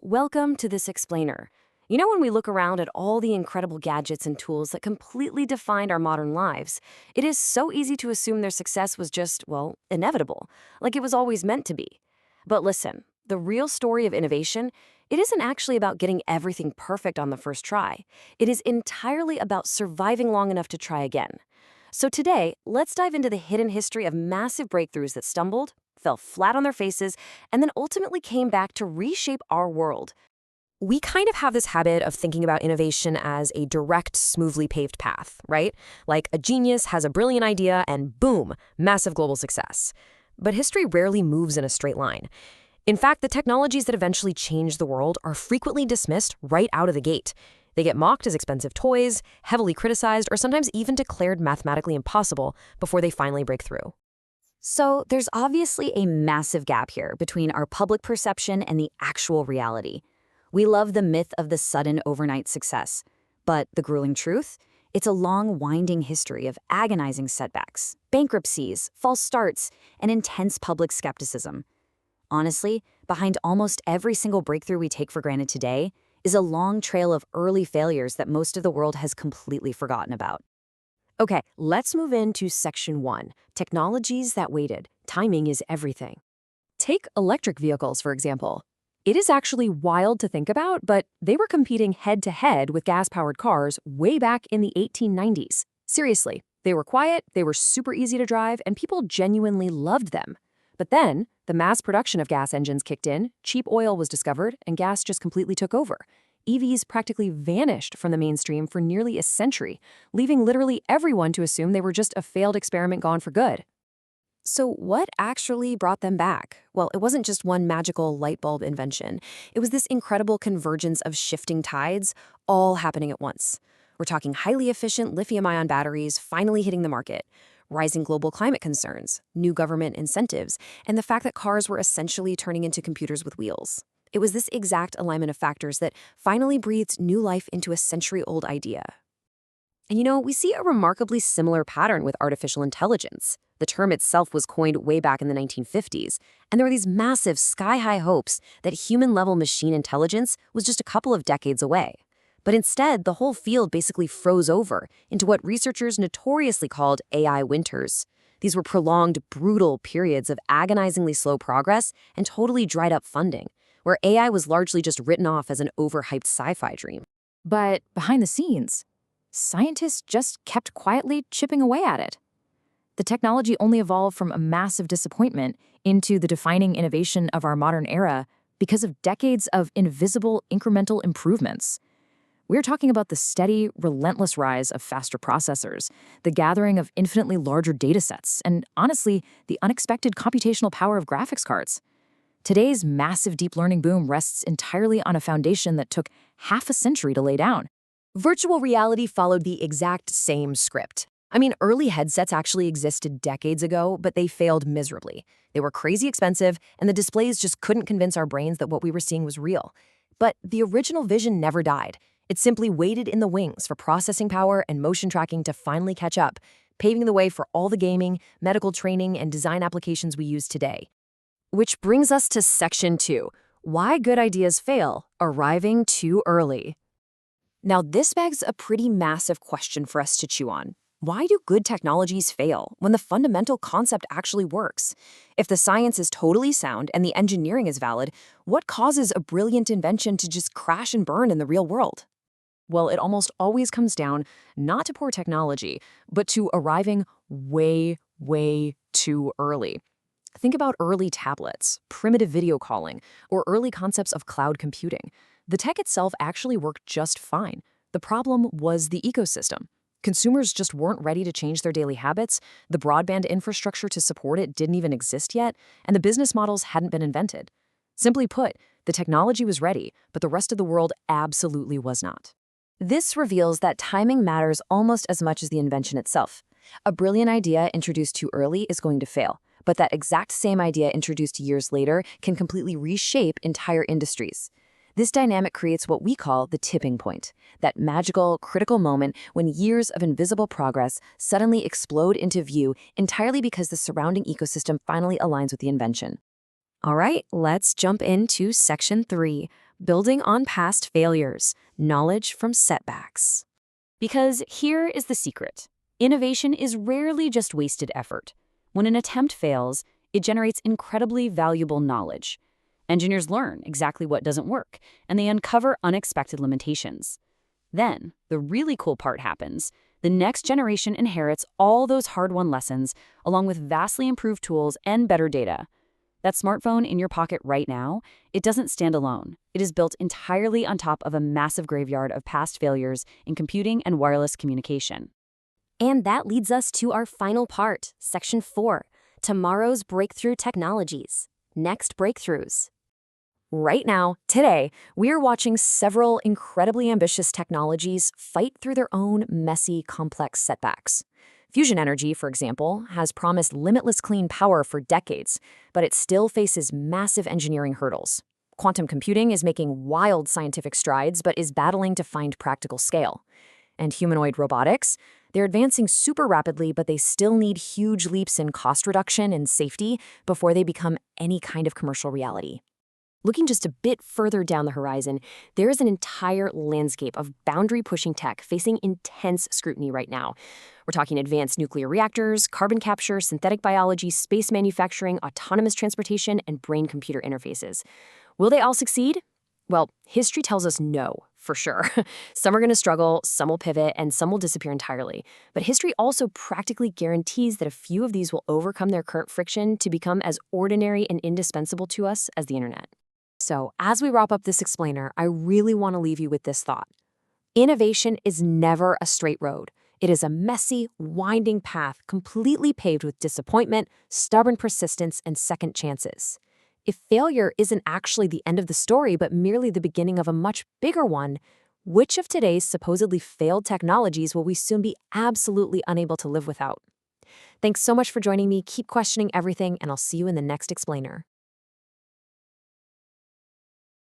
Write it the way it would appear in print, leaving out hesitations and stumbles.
Welcome to this explainer. You know, when we look around at all the incredible gadgets and tools that completely defined our modern lives, it is so easy to assume their success was just, well, inevitable, like it was always meant to be. But listen, the real story of innovation, it isn't actually about getting everything perfect on the first try. It is entirely about surviving long enough to try again. So today, let's dive into the hidden history of massive breakthroughs that stumbled, fell flat on their faces, and then ultimately came back to reshape our world. We kind of have this habit of thinking about innovation as a direct, smoothly paved path, right? Like a genius has a brilliant idea and boom, massive global success. But history rarely moves in a straight line. In fact, the technologies that eventually change the world are frequently dismissed right out of the gate. They get mocked as expensive toys, heavily criticized, or sometimes even declared mathematically impossible before they finally break through. So there's obviously a massive gap here between our public perception and the actual reality. We love the myth of the sudden overnight success, but the grueling truth? It's a long, winding history of agonizing setbacks, bankruptcies, false starts, and intense public skepticism. Honestly, behind almost every single breakthrough we take for granted today is a long trail of early failures that most of the world has completely forgotten about. Okay, let's move into Section 1, Technologies that Waited. Timing is everything. Take electric vehicles, for example. It is actually wild to think about, but they were competing head-to-head with gas-powered cars way back in the 1890s. Seriously, they were quiet, they were super easy to drive, and people genuinely loved them. But then, the mass production of gas engines kicked in, cheap oil was discovered, and gas just completely took over. EVs practically vanished from the mainstream for nearly a century, leaving literally everyone to assume they were just a failed experiment gone for good. So what actually brought them back? Well, it wasn't just one magical light bulb invention. It was this incredible convergence of shifting tides, all happening at once. We're talking highly efficient lithium-ion batteries finally hitting the market, rising global climate concerns, new government incentives, and the fact that cars were essentially turning into computers with wheels. It was this exact alignment of factors that finally breathed new life into a century-old idea. And you know, we see a remarkably similar pattern with artificial intelligence. The term itself was coined way back in the 1950s, and there were these massive sky-high hopes that human-level machine intelligence was just a couple of decades away. But instead, the whole field basically froze over into what researchers notoriously called AI winters. These were prolonged, brutal periods of agonizingly slow progress and totally dried-up funding, where AI was largely just written off as an overhyped sci-fi dream. But behind the scenes, scientists just kept quietly chipping away at it. The technology only evolved from a massive disappointment into the defining innovation of our modern era because of decades of invisible incremental improvements. We're talking about the steady, relentless rise of faster processors, the gathering of infinitely larger datasets, and honestly, the unexpected computational power of graphics cards. Today's massive deep learning boom rests entirely on a foundation that took half a century to lay down. Virtual reality followed the exact same script. I mean, early headsets actually existed decades ago, but they failed miserably. They were crazy expensive, and the displays just couldn't convince our brains that what we were seeing was real. But the original vision never died. It simply waited in the wings for processing power and motion tracking to finally catch up, paving the way for all the gaming, medical training, and design applications we use today. Which brings us to Section 2, Why Good Ideas Fail, Arriving Too Early. Now, this begs a pretty massive question for us to chew on. Why do good technologies fail when the fundamental concept actually works? If the science is totally sound and the engineering is valid, what causes a brilliant invention to just crash and burn in the real world? Well, it almost always comes down not to poor technology, but to arriving way, way too early. Think about early tablets, primitive video calling, or early concepts of cloud computing. The tech itself actually worked just fine. The problem was the ecosystem. Consumers just weren't ready to change their daily habits, the broadband infrastructure to support it didn't even exist yet, and the business models hadn't been invented. Simply put, the technology was ready, but the rest of the world absolutely was not. This reveals that timing matters almost as much as the invention itself. A brilliant idea introduced too early is going to fail, but that exact same idea introduced years later can completely reshape entire industries. This dynamic creates what we call the tipping point, that magical, critical moment when years of invisible progress suddenly explode into view entirely because the surrounding ecosystem finally aligns with the invention. All right, let's jump into Section 3, building on past failures, knowledge from setbacks. Because here is the secret. Innovation is rarely just wasted effort. When an attempt fails, it generates incredibly valuable knowledge. Engineers learn exactly what doesn't work, and they uncover unexpected limitations. Then, the really cool part happens. The next generation inherits all those hard-won lessons, along with vastly improved tools and better data. That smartphone in your pocket right now, it doesn't stand alone. It is built entirely on top of a massive graveyard of past failures in computing and wireless communication. And that leads us to our final part, Section 4, Tomorrow's Breakthrough Technologies. Next breakthroughs. Right now, today, we are watching several incredibly ambitious technologies fight through their own messy, complex setbacks. Fusion energy, for example, has promised limitless clean power for decades, but it still faces massive engineering hurdles. Quantum computing is making wild scientific strides, but is battling to find practical scale. And humanoid robotics, they're advancing super rapidly, but they still need huge leaps in cost reduction and safety before they become any kind of commercial reality. Looking just a bit further down the horizon, there is an entire landscape of boundary-pushing tech facing intense scrutiny right now. We're talking advanced nuclear reactors, carbon capture, synthetic biology, space manufacturing, autonomous transportation, and brain-computer interfaces. Will they all succeed? Well, history tells us no, for sure. Some are going to struggle, some will pivot, and some will disappear entirely. But history also practically guarantees that a few of these will overcome their current friction to become as ordinary and indispensable to us as the internet. So, as we wrap up this explainer, I really want to leave you with this thought. Innovation is never a straight road. It is a messy, winding path completely paved with disappointment, stubborn persistence, and second chances. If failure isn't actually the end of the story, but merely the beginning of a much bigger one, which of today's supposedly failed technologies will we soon be absolutely unable to live without? Thanks so much for joining me. Keep questioning everything, and I'll see you in the next explainer.